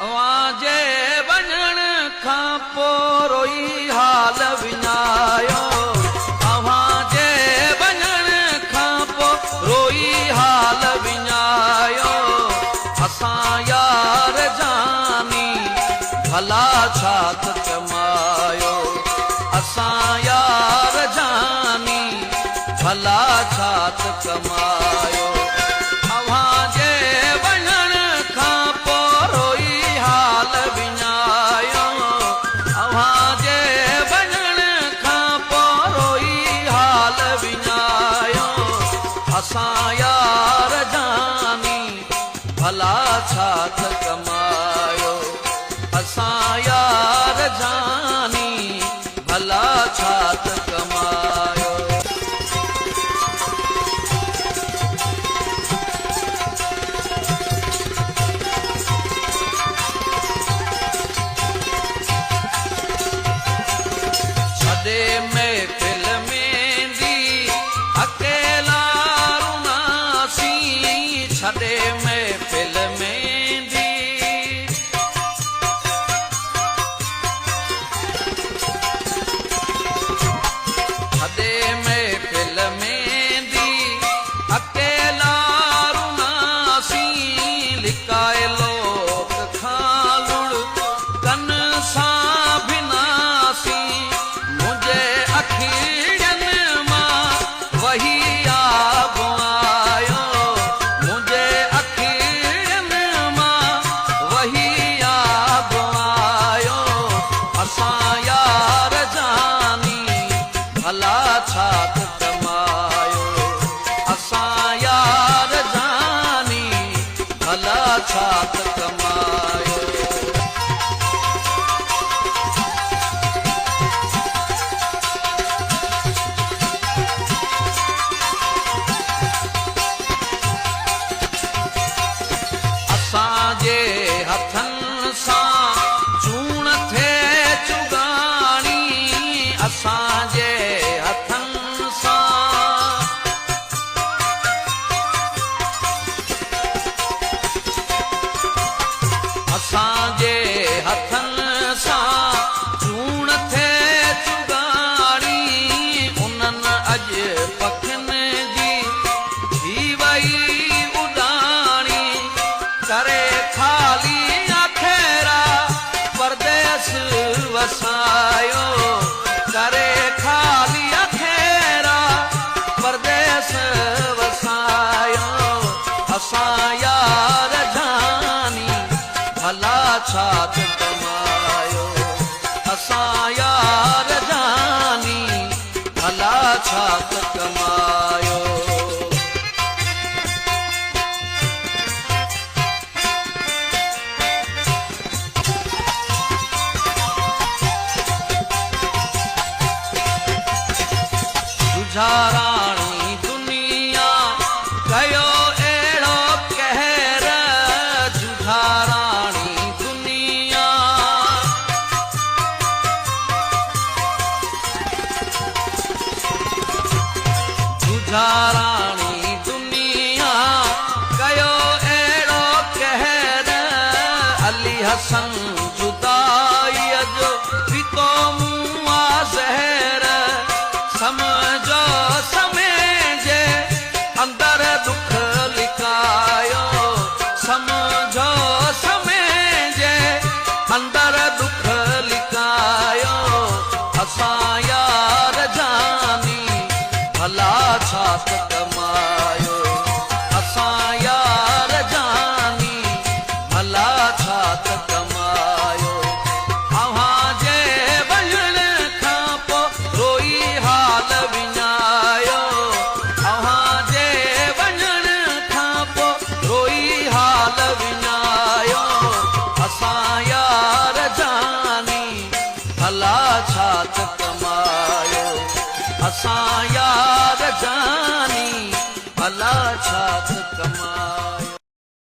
वाजे वञण खां पोइ रोई हाल विञायो, अव्हांजे वञण खां पोइ रोई हाल विञायो। असां यार जानी भला छा त कमायो, असां यार जानी भला छा त कमायो। अव्हांजे वञण खां पोइ रोई हाल विञायो, अव्हांजे वञण खां पोइ रोई हाल विञायो। असां यार जानी भला छा त कमायो, असां यार जानी भला छा त कमायो। छॾे महफ़िल में दी अकेला रुनासी, छॾे महफ़िल में दी छॾे महफ़िल में दी अकेला रुनासी। लिकाए लोक खां लुड़ कन सां भिनासी, मुझे अखियनि मां वही आब आयो, मुझे अखियनि मां वही आब आयो। असां यार जानी भला छा त कमायो, असां यार जानी भला छा त कमायो। असांजे हथनि सां चूण थिए चुगाणी, असांजे हथनि सां असांजे हथनि सां चूण थिए चुगाणी। उन्हनि अॼु पखियुनि जी थी वई उॾाणी, करे खाली अखेरा परदेस वसायो, करे खाली अखेरा परदेस वसायो। असां यार जानी भला छा त कमायो, असां यार जानी भला छा त कमायो। जुझाराणी दुनिया कयो अहिड़ो कहर, जुझाराणी दुनिया जुझाराणी दुनिया कयो अहिड़ो कहर। अली हसन जुदाईअ जो पीतो मूं आ ज़हर, समझो समेजे अंदर दुख लिकायो, समझो समेजे अंदर दुख लिकायो। असां यार जानी भला छा त कमायो, असां यार जानी भला छा त कमायो। अव्हांजे वञण खां पोइ रोई हाल विञायो, अव्हांजे वञण खां पोइ रोई हाल विञायो। असां यार जानी भला छा त कमायो, असां यार जानी भला छा त कमायो।